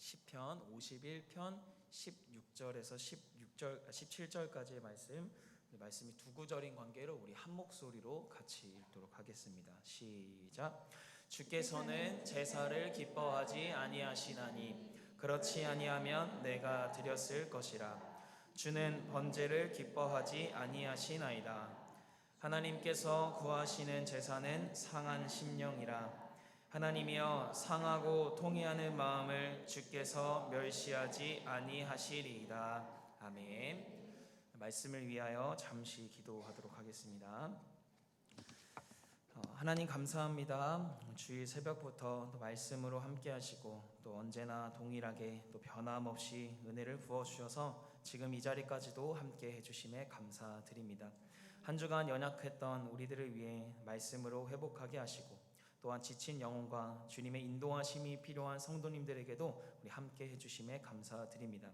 시편 51편 16절에서 17절까지의 말씀이 두 구절인 관계로 우리 한 목소리로 같이 읽도록 하겠습니다. 시작. 주께서는 제사를 기뻐하지 아니하시나니 그렇지 아니하면 내가 드렸을 것이라. 주는 번제를 기뻐하지 아니하시나이다. 하나님께서 구하시는 제사는 상한 심령이라. 하나님이여, 상하고 통회하는 마음을 주께서 멸시하지 아니하시리이다. 아멘. 말씀을 위하여 잠시 기도하도록 하겠습니다. 하나님 감사합니다. 주일 새벽부터 또 말씀으로 함께 하시고 또 언제나 동일하게 또 변함없이 은혜를 부어주셔서 지금 이 자리까지도 함께 해주심에 감사드립니다. 한 주간 연약했던 우리들을 위해 말씀으로 회복하게 하시고 또한 지친 영혼과 주님의 인도하심이 필요한 성도님들에게도 우리 함께 해주심에 감사드립니다.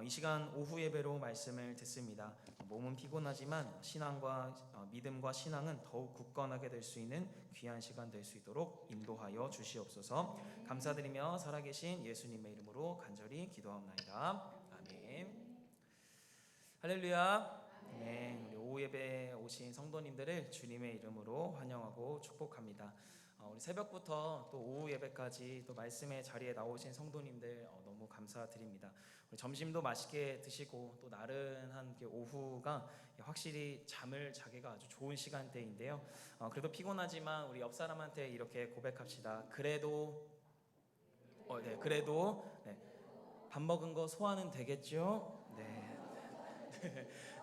이 시간 오후 예배로 말씀을 듣습니다. 몸은 피곤하지만 신앙과 믿음과 신앙은 더욱 굳건하게 될 수 있는 귀한 시간 될 수 있도록 인도하여 주시옵소서. 감사드리며 살아계신 예수님의 이름으로 간절히 기도하옵나이다. 아멘. 할렐루야. 네, 우리 오후 예배에 오신 성도님들을 주님의 이름으로 환영하고 축복합니다. 우리 새벽부터 또 오후 예배까지 또 말씀의 자리에 나오신 성도님들 너무 감사드립니다. 우리 점심도 맛있게 드시고 또 나른한 오후가 확실히 잠을 자기가 아주 좋은 시간대인데요. 그래도 피곤하지만 우리 옆 사람한테 이렇게 고백합시다. 그래도 밥 먹은 거 소화는 되겠죠? 네.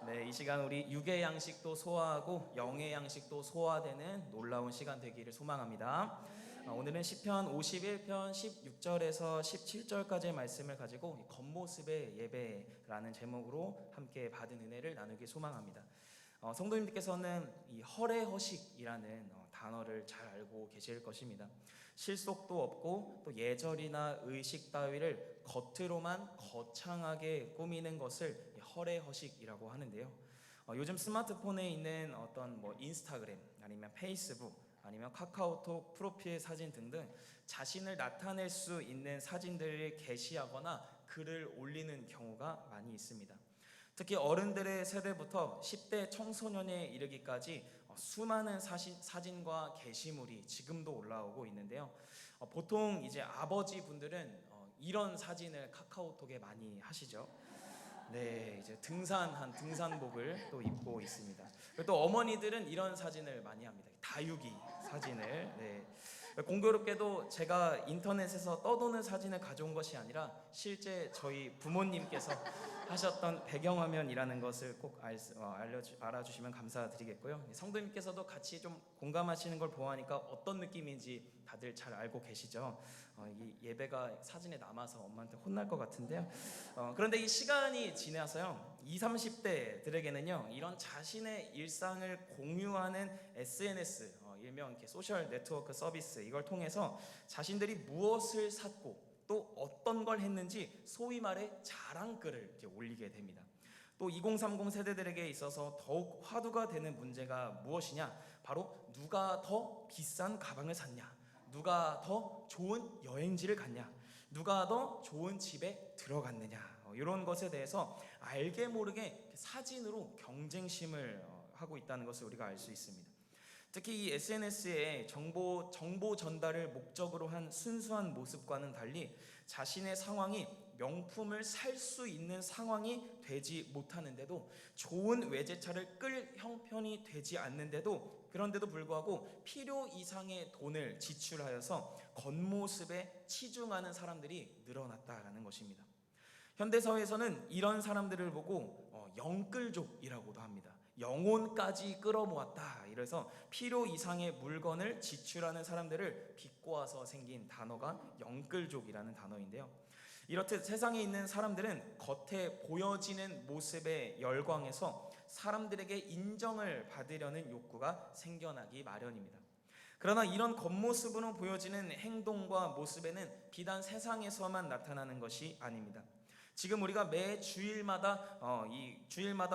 네, 이 시간 우리 육의 양식도 소화하고 영의 양식도 소화되는 놀라운 시간 되기를 소망합니다. 오늘은 시편 51편 16절에서 17절까지의 말씀을 가지고 겉모습의 예배라는 제목으로 함께 받은 은혜를 나누기 소망합니다. 성도님들께서는 이 허례허식이라는 단어를 잘 알고 계실 것입니다. 실속도 없고 또 예절이나 의식 따위를 겉으로만 거창하게 꾸미는 것을 허례허식이라고 하는데요. 요즘 스마트폰에 있는 어떤 인스타그램 아니면 페이스북 아니면 카카오톡 프로필 사진 등등 자신을 나타낼 수 있는 사진들을 게시하거나 글을 올리는 경우가 많이 있습니다. 특히 어른들의 세대부터 10대 청소년에 이르기까지 수많은 사진과 게시물이 지금도 올라오고 있는데요. 보통 이제 아버지 분들은 이런 사진을 카카오톡에 많이 하시죠. 네, 이제 등산한 등산복을 또 입고 있습니다. 그리고 또 어머니들은 이런 사진을 많이 합니다. 다육이 사진을. 네. 공교롭게도 제가 인터넷에서 떠도는 사진을 가져온 것이 아니라 실제 저희 부모님께서 하셨던 배경화면이라는 것을 꼭 알아주시면 감사드리겠고요. 성도님께서도 같이 좀 공감하시는 걸 보아하니까 어떤 느낌인지 다들 잘 알고 계시죠? 이 예배가 사진에 남아서 엄마한테 혼날 것 같은데요. 그런데 이 시간이 지나서요, 20, 30대들에게는요 이런 자신의 일상을 공유하는 SNS, 일명 이렇게 소셜 네트워크 서비스, 이걸 통해서 자신들이 무엇을 샀고 또 어떤 걸 했는지 소위 말해 자랑글을 이렇게 올리게 됩니다. 또 2030 세대들에게 있어서 더욱 화두가 되는 문제가 무엇이냐? 바로 누가 더 비싼 가방을 샀냐? 누가 더 좋은 여행지를 갔냐? 누가 더 좋은 집에 들어갔느냐? 이런 것에 대해서 알게 모르게 사진으로 경쟁심을 하고 있다는 것을 우리가 알 수 있습니다. 특히 이 SNS에 정보 전달을 목적으로 한 순수한 모습과는 달리 자신의 상황이 명품을 살 수 있는 상황이 되지 못하는데도, 좋은 외제차를 끌 형편이 되지 않는데도, 그런데도 불구하고 필요 이상의 돈을 지출하여서 겉모습에 치중하는 사람들이 늘어났다라는 것입니다. 현대사회에서는 이런 사람들을 보고 영끌족이라고도 합니다. 영혼까지 끌어모았다. 이래서 필요 이상의 물건을 지출하는 사람들을 비꼬아서 생긴 단어가 영끌족이라는 단어인데요. 이렇듯 세상에 있는 사람들은 겉에 보여지는 모습에 열광해서 사람들에게 인정을 받으려는 욕구가 생겨나기 마련입니다. 그러나 이런 겉모습으로 보여지는 행동과 모습에는 비단 세상에서만 나타나는 것이 아닙니다. 지금 우리가 매 주일마다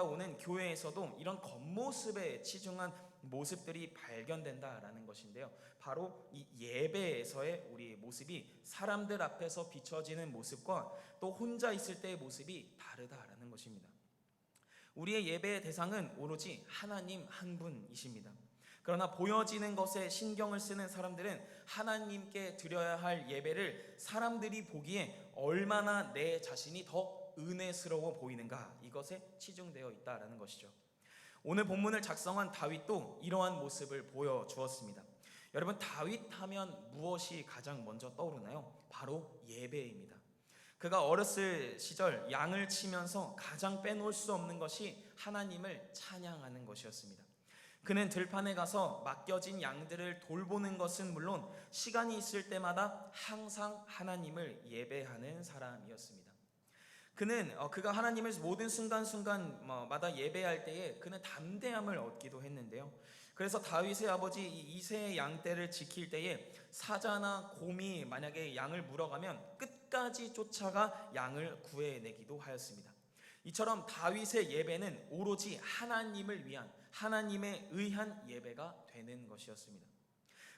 오는 교회에서도 이런 겉모습에 치중한 모습들이 발견된다라는 것인데요. 바로 이 예배에서의 우리의 모습이 사람들 앞에서 비춰지는 모습과 또 혼자 있을 때의 모습이 다르다라는 것입니다. 우리의 예배의 대상은 오로지 하나님 한 분이십니다. 그러나 보여지는 것에 신경을 쓰는 사람들은 하나님께 드려야 할 예배를 사람들이 보기에 얼마나 내 자신이 더 은혜스러워 보이는가, 이것에 치중되어 있다라는 것이죠. 오늘 본문을 작성한 다윗도 이러한 모습을 보여주었습니다. 여러분, 다윗 하면 무엇이 가장 먼저 떠오르나요? 바로 예배입니다. 그가 어렸을 시절 양을 치면서 가장 빼놓을 수 없는 것이 하나님을 찬양하는 것이었습니다. 그는 들판에 가서 맡겨진 양들을 돌보는 것은 물론 시간이 있을 때마다 항상 하나님을 예배하는 사람이었습니다. 그가 하나님을 모든 순간순간마다 예배할 때에 그는 담대함을 얻기도 했는데요. 그래서 다윗의 아버지 이새의 양떼를 지킬 때에 사자나 곰이 만약에 양을 물어가면 끝까지 쫓아가 양을 구해내기도 하였습니다. 이처럼 다윗의 예배는 오로지 하나님을 위한, 하나님에 의한 예배가 되는 것이었습니다.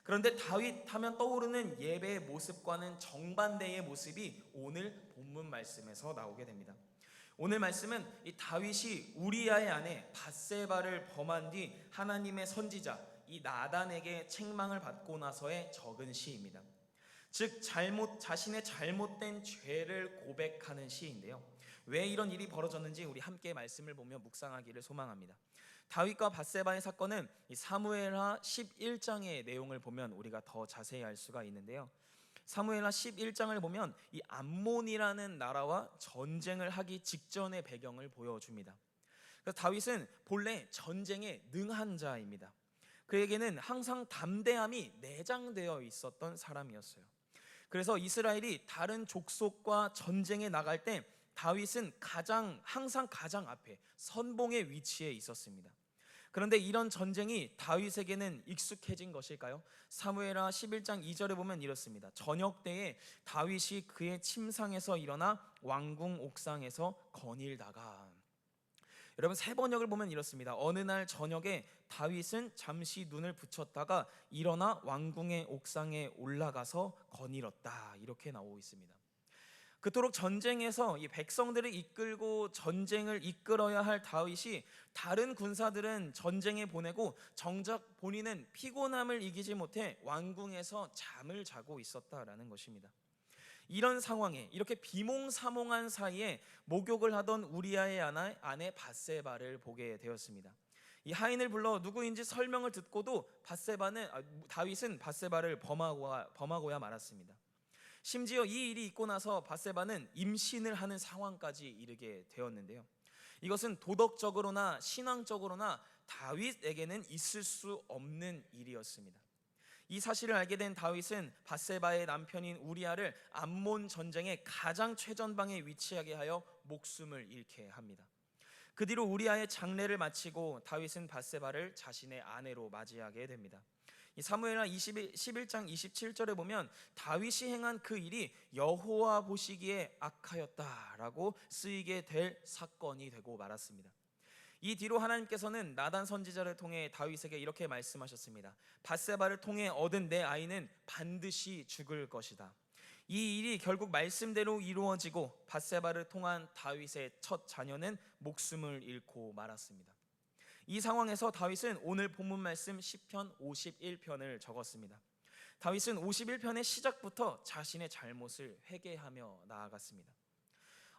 그런데 다윗 하면 떠오르는 예배의 모습과는 정반대의 모습이 오늘 본문 말씀에서 나오게 됩니다. 오늘 말씀은 이 다윗이 우리아의 아내 밧세바를 범한 뒤 하나님의 선지자 이 나단에게 책망을 받고 나서의 적은 시입니다. 즉 자신의 잘못된 죄를 고백하는 시인데요. 왜 이런 일이 벌어졌는지 우리 함께 말씀을 보며 묵상하기를 소망합니다. 다윗과 밧세바의 사건은 이 사무엘하 11장의 내용을 보면 우리가 더 자세히 알 수가 있는데요. 사무엘하 11장을 보면 이 암몬이라는 나라와 전쟁을 하기 직전의 배경을 보여줍니다. 그래서 다윗은 본래 전쟁에 능한 자입니다. 그에게는 항상 담대함이 내장되어 있었던 사람이었어요. 그래서 이스라엘이 다른 족속과 전쟁에 나갈 때 다윗은 항상 가장 앞에 선봉의 위치에 있었습니다. 그런데 이런 전쟁이 다윗에게는 익숙해진 것일까요? 사무엘하 11장 2절에 보면 이렇습니다. 저녁 때에 다윗이 그의 침상에서 일어나 왕궁 옥상에서 거닐다가, 여러분 세 번역을 보면 이렇습니다. 어느 날 저녁에 다윗은 잠시 눈을 붙였다가 일어나 왕궁의 옥상에 올라가서 거닐었다, 이렇게 나오고 있습니다. 그토록 전쟁에서 이 백성들을 이끌고 전쟁을 이끌어야 할 다윗이 다른 군사들은 전쟁에 보내고 정작 본인은 피곤함을 이기지 못해 왕궁에서 잠을 자고 있었다라는 것입니다. 이런 상황에 이렇게 비몽사몽한 사이에 목욕을 하던 우리아의 아내 밧세바를 보게 되었습니다. 이 하인을 불러 누구인지 설명을 듣고도 다윗은 밧세바를 범하고야 말았습니다. 심지어 이 일이 있고 나서 밧세바는 임신을 하는 상황까지 이르게 되었는데요. 이것은 도덕적으로나 신앙적으로나 다윗에게는 있을 수 없는 일이었습니다. 이 사실을 알게 된 다윗은 밧세바의 남편인 우리아를 암몬 전쟁의 가장 최전방에 위치하게 하여 목숨을 잃게 합니다. 그 뒤로 우리아의 장례를 마치고 다윗은 밧세바를 자신의 아내로 맞이하게 됩니다. 사무엘하 11장 27절에 보면 다윗이 행한 그 일이 여호와 보시기에 악하였다라고 쓰이게 될 사건이 되고 말았습니다. 이 뒤로 하나님께서는 나단 선지자를 통해 다윗에게 이렇게 말씀하셨습니다. 밧세바를 통해 얻은 내 아이는 반드시 죽을 것이다. 이 일이 결국 말씀대로 이루어지고 밧세바를 통한 다윗의 첫 자녀는 목숨을 잃고 말았습니다. 이 상황에서 다윗은 오늘 본문 말씀 시편 51편을 적었습니다. 다윗은 51편의 시작부터 자신의 잘못을 회개하며 나아갔습니다.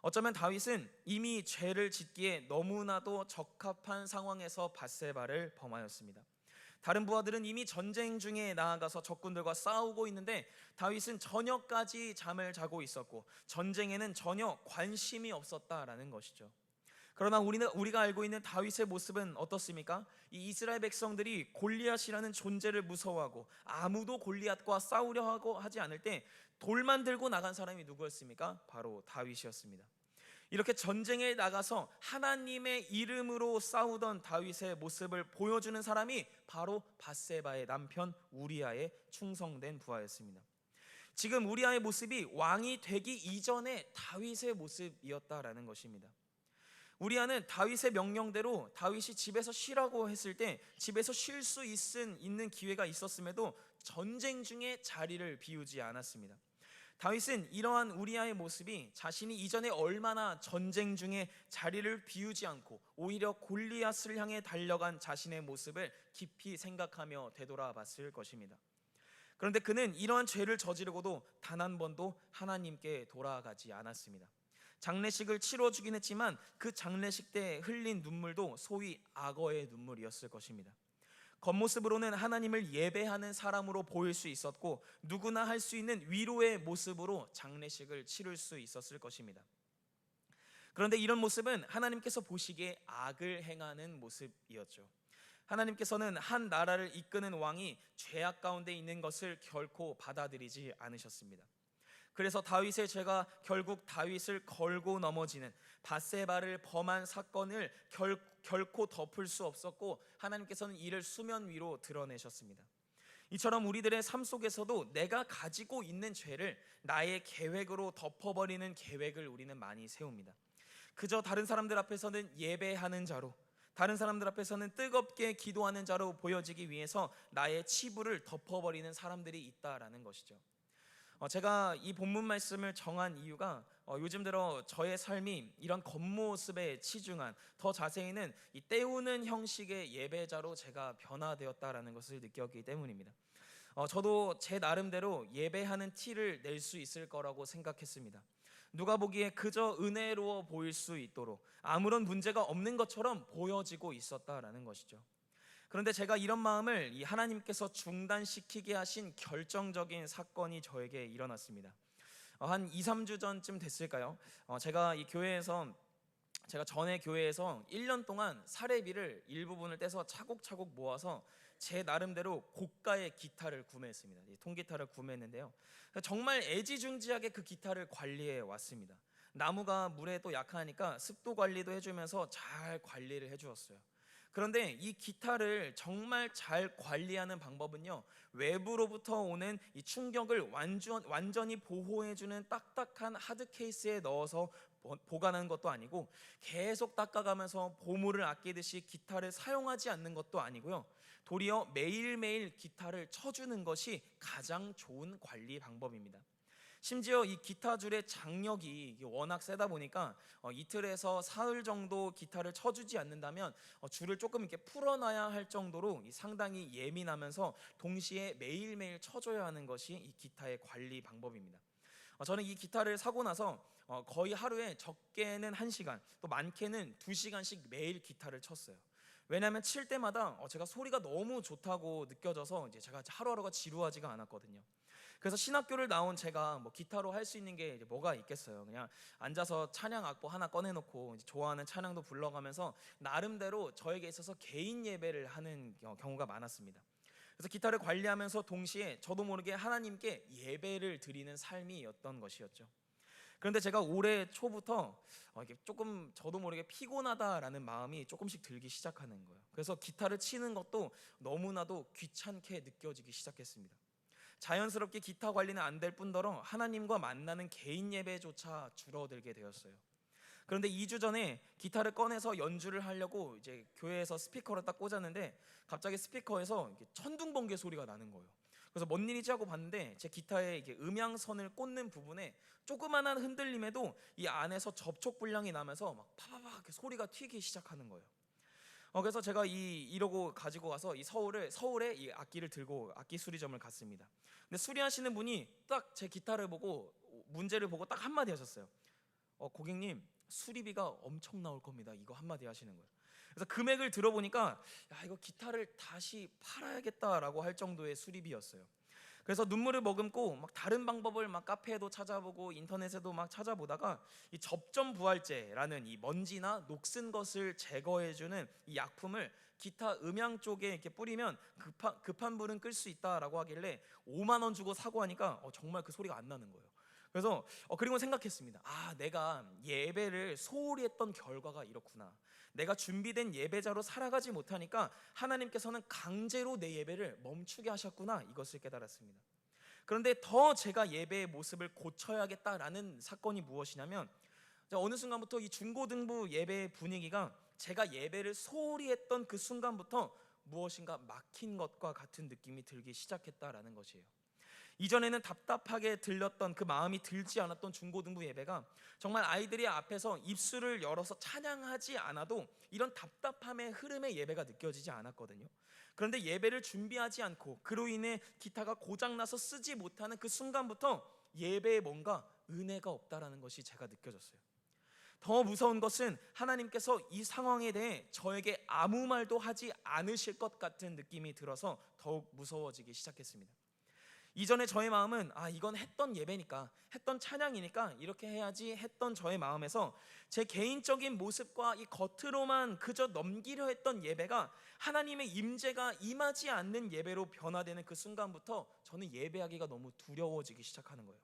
어쩌면 다윗은 이미 죄를 짓기에 너무나도 적합한 상황에서 밧세바를 범하였습니다. 다른 부하들은 이미 전쟁 중에 나아가서 적군들과 싸우고 있는데 다윗은 저녁까지 잠을 자고 있었고 전쟁에는 전혀 관심이 없었다라는 것이죠. 그러나 우리가 알고 있는 다윗의 모습은 어떻습니까? 이 이스라엘 백성들이 골리앗이라는 존재를 무서워하고 아무도 골리앗과 싸우려 하지 않을 때 돌만 들고 나간 사람이 누구였습니까? 바로 다윗이었습니다. 이렇게 전쟁에 나가서 하나님의 이름으로 싸우던 다윗의 모습을 보여주는 사람이 바로 밧세바의 남편 우리아의 충성된 부하였습니다. 지금 우리아의 모습이 왕이 되기 이전의 다윗의 모습이었다라는 것입니다. 우리아는 다윗의 명령대로 다윗이 집에서 쉬라고 했을 때 집에서 쉴 수 있는 기회가 있었음에도 전쟁 중에 자리를 비우지 않았습니다. 다윗은 이러한 우리아의 모습이 자신이 이전에 얼마나 전쟁 중에 자리를 비우지 않고 오히려 골리앗을 향해 달려간 자신의 모습을 깊이 생각하며 되돌아봤을 것입니다. 그런데 그는 이러한 죄를 저지르고도 단 한 번도 하나님께 돌아가지 않았습니다. 장례식을 치러주긴 했지만 그 장례식 때 흘린 눈물도 소위 악어의 눈물이었을 것입니다. 겉모습으로는 하나님을 예배하는 사람으로 보일 수 있었고 누구나 할 수 있는 위로의 모습으로 장례식을 치를 수 있었을 것입니다. 그런데 이런 모습은 하나님께서 보시기에 악을 행하는 모습이었죠. 하나님께서는 한 나라를 이끄는 왕이 죄악 가운데 있는 것을 결코 받아들이지 않으셨습니다. 그래서 다윗의 죄가 결국 다윗을 걸고 넘어지는 밧세바를 범한 사건을 결코 덮을 수 없었고 하나님께서는 이를 수면 위로 드러내셨습니다. 이처럼 우리들의 삶 속에서도 내가 가지고 있는 죄를 나의 계획으로 덮어버리는 계획을 우리는 많이 세웁니다. 그저 다른 사람들 앞에서는 예배하는 자로, 다른 사람들 앞에서는 뜨겁게 기도하는 자로 보여지기 위해서 나의 치부를 덮어버리는 사람들이 있다라는 것이죠. 제가 이 본문 말씀을 정한 이유가 요즘 들어 저의 삶이 이런 겉모습에 치중한, 더 자세히는 이 때우는 형식의 예배자로 제가 변화되었다라는 것을 느꼈기 때문입니다. 저도 제 나름대로 예배하는 티를 낼 수 있을 거라고 생각했습니다. 누가 보기에 그저 은혜로워 보일 수 있도록 아무런 문제가 없는 것처럼 보여지고 있었다라는 것이죠. 그런데 제가 이런 마음을 이 하나님께서 중단시키게 하신 결정적인 사건이 저에게 일어났습니다. 한 2, 3주 전쯤 됐을까요? 제가 전에 교회에서 1년 동안 사례비를 일부분을 떼서 차곡차곡 모아서 제 나름대로 고가의 기타를 구매했습니다. 통기타를 구매했는데요. 정말 애지중지하게 그 기타를 관리해 왔습니다. 나무가 물에 또 약하니까 습도 관리도 해주면서 잘 관리를 해주었어요. 그런데 이 기타를 정말 잘 관리하는 방법은요, 외부로부터 오는 이 충격을 완전히 보호해주는 딱딱한 하드 케이스에 넣어서 보관하는 것도 아니고 계속 닦아가면서 보물을 아끼듯이 기타를 사용하지 않는 것도 아니고요, 도리어 매일매일 기타를 쳐주는 것이 가장 좋은 관리 방법입니다. 심지어 이 기타 줄의 장력이 워낙 세다 보니까 이틀에서 사흘 정도 기타를 쳐주지 않는다면 줄을 조금 이렇게 풀어놔야 할 정도로 상당히 예민하면서 동시에 매일매일 쳐줘야 하는 것이 이 기타의 관리 방법입니다. 저는 이 기타를 사고 나서 거의 하루에 적게는 1시간, 또 많게는 2시간씩 매일 기타를 쳤어요. 왜냐하면 칠 때마다 제가 소리가 너무 좋다고 느껴져서 이제 제가 하루하루가 지루하지가 않았거든요. 그래서 신학교를 나온 제가 뭐 기타로 할 수 있는 게 이제 뭐가 있겠어요. 그냥 앉아서 찬양 악보 하나 꺼내놓고 이제 좋아하는 찬양도 불러가면서 나름대로 저에게 있어서 개인 예배를 하는 경우가 많았습니다. 그래서 기타를 관리하면서 동시에 저도 모르게 하나님께 예배를 드리는 삶이었던 것이었죠. 그런데 제가 올해 초부터 이게 조금 저도 모르게 피곤하다라는 마음이 조금씩 들기 시작하는 거예요. 그래서 기타를 치는 것도 너무나도 귀찮게 느껴지기 시작했습니다. 자연스럽게 기타 관리는 안 될 뿐더러 하나님과 만나는 개인 예배조차 줄어들게 되었어요. 그런데 2주 전에 기타를 꺼내서 연주를 하려고 이제 교회에서 스피커를 딱 꽂았는데 갑자기 스피커에서 천둥번개 소리가 나는 거예요. 그래서 뭔 일이지 하고 봤는데 제 기타에 이게 음향선을 꽂는 부분에 조그만한 흔들림에도 이 안에서 접촉 불량이 나면서 막 파바박 이렇게 소리가 튀기 시작하는 거예요. 그래서 제가 이러고 가지고 와서 서울에 이 악기를 들고 악기 수리점을 갔습니다. 근데 수리하시는 분이 딱 제 기타를 보고 문제를 보고 딱 한마디 하셨어요. 고객님, 수리비가 엄청 나올 겁니다. 이거 한마디 하시는 거예요. 그래서 금액을 들어보니까 야, 이거 기타를 다시 팔아야겠다라고 할 정도의 수리비였어요. 그래서 눈물을 머금고 막 다른 방법을 막 카페에도 찾아보고 인터넷에도 막 찾아보다가 이 접점부활제라는 이 먼지나 녹슨 것을 제거해주는 이 약품을 기타 음향 쪽에 이렇게 뿌리면 급한 불은 끌 수 있다라고 하길래 5만 원 주고 사고 하니까 정말 그 소리가 안 나는 거예요. 그래서 그리고 생각했습니다. 내가 예배를 소홀히 했던 결과가 이렇구나. 내가 준비된 예배자로 살아가지 못하니까 하나님께서는 강제로 내 예배를 멈추게 하셨구나, 이것을 깨달았습니다. 그런데 더 제가 예배의 모습을 고쳐야겠다라는 사건이 무엇이냐면 어느 순간부터 이 중고등부 예배의 분위기가 제가 예배를 소홀히 했던 그 순간부터 무엇인가 막힌 것과 같은 느낌이 들기 시작했다라는 것이에요. 이전에는 답답하게 들렸던 그 마음이 들지 않았던 중고등부 예배가 정말 아이들이 앞에서 입술을 열어서 찬양하지 않아도 이런 답답함의 흐름의 예배가 느껴지지 않았거든요. 그런데 예배를 준비하지 않고 그로 인해 기타가 고장나서 쓰지 못하는 그 순간부터 예배에 뭔가 은혜가 없다라는 것이 제가 느껴졌어요. 더 무서운 것은 하나님께서 이 상황에 대해 저에게 아무 말도 하지 않으실 것 같은 느낌이 들어서 더욱 무서워지기 시작했습니다. 이전에 저의 마음은 이건 했던 예배니까, 했던 찬양이니까 이렇게 해야지 했던 저의 마음에서 제 개인적인 모습과 이 겉으로만 그저 넘기려 했던 예배가 하나님의 임재가 임하지 않는 예배로 변화되는 그 순간부터 저는 예배하기가 너무 두려워지기 시작하는 거예요.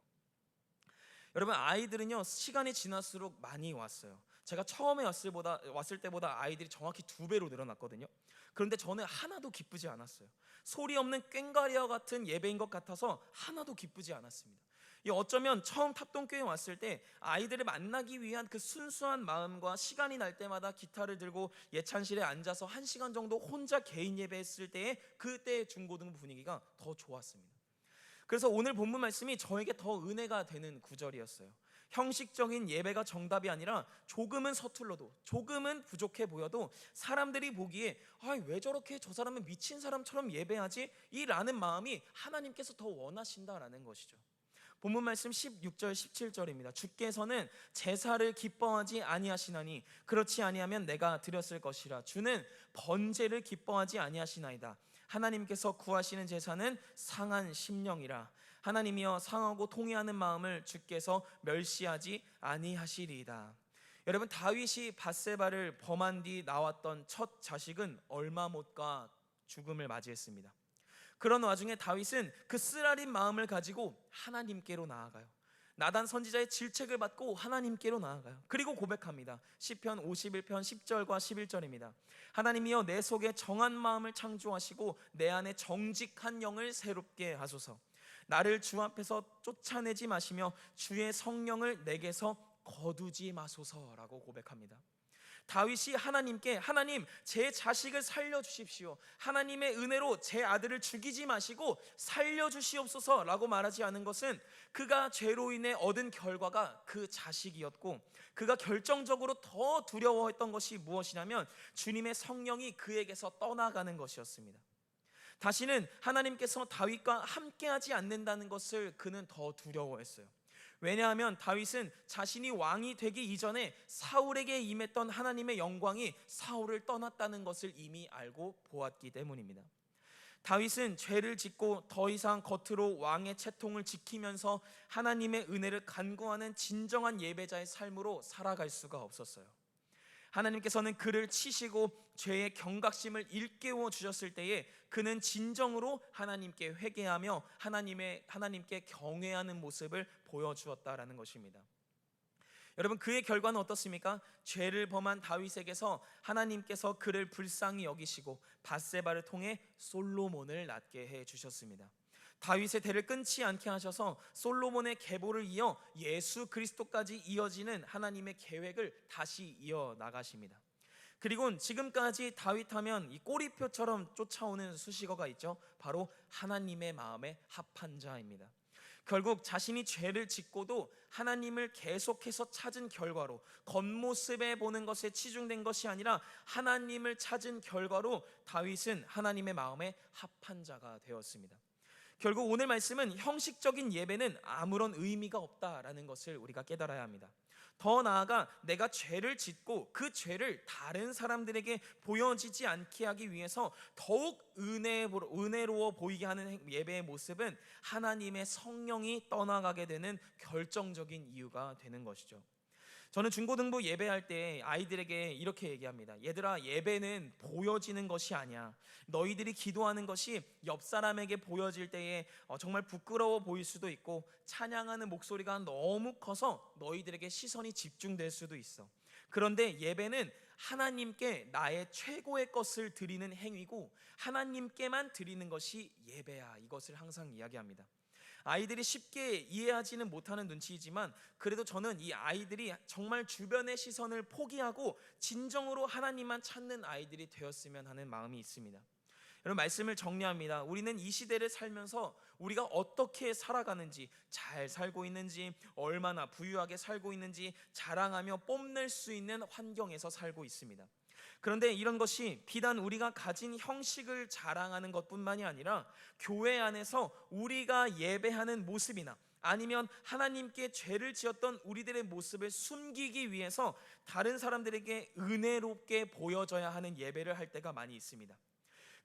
여러분, 아이들은요 시간이 지날수록 많이 왔어요. 제가 처음에 왔을 때보다 아이들이 정확히 2배로 늘어났거든요. 그런데 저는 하나도 기쁘지 않았어요. 소리 없는 꽹과리와 같은 예배인 것 같아서 하나도 기쁘지 않았습니다. 어쩌면 처음 탑동교회 왔을 때 아이들을 만나기 위한 그 순수한 마음과 시간이 날 때마다 기타를 들고 예찬실에 앉아서 1시간 정도 혼자 개인 예배했을 때의 그때의 중고등부 분위기가 더 좋았습니다. 그래서 오늘 본문 말씀이 저에게 더 은혜가 되는 구절이었어요. 형식적인 예배가 정답이 아니라 조금은 서툴러도, 조금은 부족해 보여도 사람들이 보기에 왜 저렇게 저 사람은 미친 사람처럼 예배하지? 라는 마음이 하나님께서 더 원하신다라는 것이죠. 본문 말씀 16절 17절입니다. 주께서는 제사를 기뻐하지 아니하시나니 그렇지 아니하면 내가 드렸을 것이라. 주는 번제를 기뻐하지 아니하시나이다. 하나님께서 구하시는 제사는 상한 심령이라. 하나님이여 상하고 통회하는 마음을 주께서 멸시하지 아니하시리이다. 여러분, 다윗이 밧세바를 범한 뒤 나왔던 첫 자식은 얼마 못 가 죽음을 맞이했습니다. 그런 와중에 다윗은 그 쓰라린 마음을 가지고 하나님께로 나아가요. 나단 선지자의 질책을 받고 하나님께로 나아가요. 그리고 고백합니다. 시편 51편 10절과 11절입니다. 하나님이여 내 속에 정한 마음을 창조하시고 내 안에 정직한 영을 새롭게 하소서. 나를 주 앞에서 쫓아내지 마시며 주의 성령을 내게서 거두지 마소서라고 고백합니다. 다윗이 하나님께 하나님 제 자식을 살려주십시오, 하나님의 은혜로 제 아들을 죽이지 마시고 살려주시옵소서라고 말하지 않은 것은 그가 죄로 인해 얻은 결과가 그 자식이었고, 그가 결정적으로 더 두려워했던 것이 무엇이냐면 주님의 성령이 그에게서 떠나가는 것이었습니다. 다시는 하나님께서 다윗과 함께하지 않는다는 것을 그는 더 두려워했어요. 왜냐하면 다윗은 자신이 왕이 되기 이전에 사울에게 임했던 하나님의 영광이 사울을 떠났다는 것을 이미 알고 보았기 때문입니다. 다윗은 죄를 짓고 더 이상 겉으로 왕의 채통을 지키면서 하나님의 은혜를 간구하는 진정한 예배자의 삶으로 살아갈 수가 없었어요. 하나님께서는 그를 치시고 죄의 경각심을 일깨워 주셨을 때에 그는 진정으로 하나님께 회개하며 하나님께 경외하는 모습을 보여주었다라는 것입니다. 여러분, 그의 결과는 어떻습니까? 죄를 범한 다윗에게서 하나님께서 그를 불쌍히 여기시고 밧세바를 통해 솔로몬을 낳게 해 주셨습니다. 다윗의 대를 끊지 않게 하셔서 솔로몬의 계보를 이어 예수 그리스도까지 이어지는 하나님의 계획을 다시 이어나가십니다. 그리고 지금까지 다윗하면 이 꼬리표처럼 쫓아오는 수식어가 있죠. 바로 하나님의 마음에 합한 자입니다. 결국 자신이 죄를 짓고도 하나님을 계속해서 찾은 결과로, 겉모습에 보는 것에 치중된 것이 아니라 하나님을 찾은 결과로 다윗은 하나님의 마음에 합한 자가 되었습니다. 결국 오늘 말씀은 형식적인 예배는 아무런 의미가 없다라는 것을 우리가 깨달아야 합니다. 더 나아가 내가 죄를 짓고 그 죄를 다른 사람들에게 보여지지 않게 하기 위해서 더욱 은혜로워 보이게 하는 예배의 모습은 하나님의 성령이 떠나가게 되는 결정적인 이유가 되는 것이죠. 저는 중고등부 예배할 때 아이들에게 이렇게 얘기합니다. 얘들아, 예배는 보여지는 것이 아니야. 너희들이 기도하는 것이 옆 사람에게 보여질 때에 정말 부끄러워 보일 수도 있고, 찬양하는 목소리가 너무 커서 너희들에게 시선이 집중될 수도 있어. 그런데 예배는 하나님께 나의 최고의 것을 드리는 행위고 하나님께만 드리는 것이 예배야. 이것을 항상 이야기합니다. 아이들이 쉽게 이해하지는 못하는 눈치이지만 그래도 저는 이 아이들이 정말 주변의 시선을 포기하고 진정으로 하나님만 찾는 아이들이 되었으면 하는 마음이 있습니다. 여러분, 말씀을 정리합니다. 우리는 이 시대를 살면서 우리가 어떻게 살아가는지, 잘 살고 있는지, 얼마나 부유하게 살고 있는지 자랑하며 뽐낼 수 있는 환경에서 살고 있습니다. 그런데 이런 것이 비단 우리가 가진 형식을 자랑하는 것뿐만이 아니라 교회 안에서 우리가 예배하는 모습이나 아니면 하나님께 죄를 지었던 우리들의 모습을 숨기기 위해서 다른 사람들에게 은혜롭게 보여져야 하는 예배를 할 때가 많이 있습니다.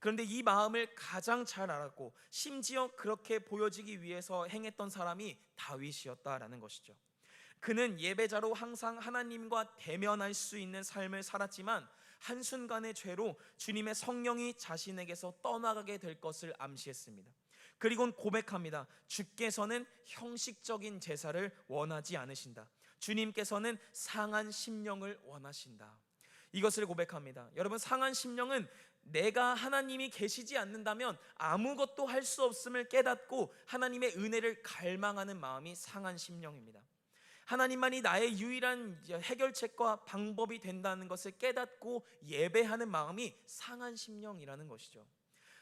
그런데 이 마음을 가장 잘 알았고 심지어 그렇게 보여지기 위해서 행했던 사람이 다윗이었다라는 것이죠. 그는 예배자로 항상 하나님과 대면할 수 있는 삶을 살았지만 한순간의 죄로 주님의 성령이 자신에게서 떠나가게 될 것을 암시했습니다. 그리고는 고백합니다. 주께서는 형식적인 제사를 원하지 않으신다. 주님께서는 상한 심령을 원하신다. 이것을 고백합니다. 여러분, 상한 심령은 내가 하나님이 계시지 않는다면 아무것도 할 수 없음을 깨닫고 하나님의 은혜를 갈망하는 마음이 상한 심령입니다. 하나님만이 나의 유일한 해결책과 방법이 된다는 것을 깨닫고 예배하는 마음이 상한 심령이라는 것이죠.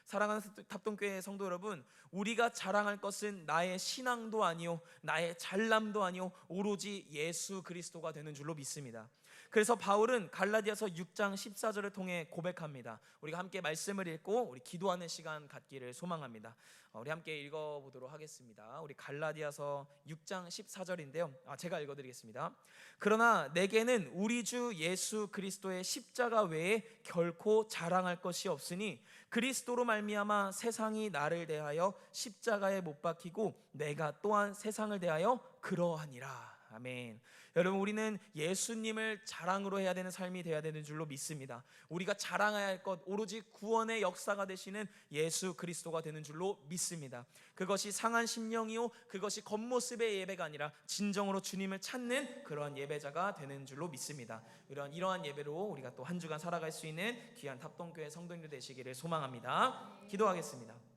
사랑하는 탑동교회 성도 여러분, 우리가 자랑할 것은 나의 신앙도 아니요 나의 잘남도 아니요 오로지 예수 그리스도가 되는 줄로 믿습니다. 그래서 바울은 갈라디아서 6장 14절을 통해 고백합니다. 우리가 함께 말씀을 읽고 우리 기도하는 시간 갖기를 소망합니다. 우리 함께 읽어보도록 하겠습니다. 우리 갈라디아서 6장 14절인데요, 제가 읽어드리겠습니다. 그러나 내게는 우리 주 예수 그리스도의 십자가 외에 결코 자랑할 것이 없으니 그리스도로 말미암아 세상이 나를 대하여 십자가에 못 박히고 내가 또한 세상을 대하여 그러하니라. 아멘. 여러분, 우리는 예수님을 자랑으로 해야 되는 삶이 되어야 되는 줄로 믿습니다. 우리가 자랑해야 할 것 오로지 구원의 역사가 되시는 예수 그리스도가 되는 줄로 믿습니다. 그것이 상한 심령이요 그것이 겉모습의 예배가 아니라 진정으로 주님을 찾는 그러한 예배자가 되는 줄로 믿습니다. 이러한 예배로 우리가 또 한 주간 살아갈 수 있는 귀한 탑동교회 성도님들 되시기를 소망합니다. 기도하겠습니다.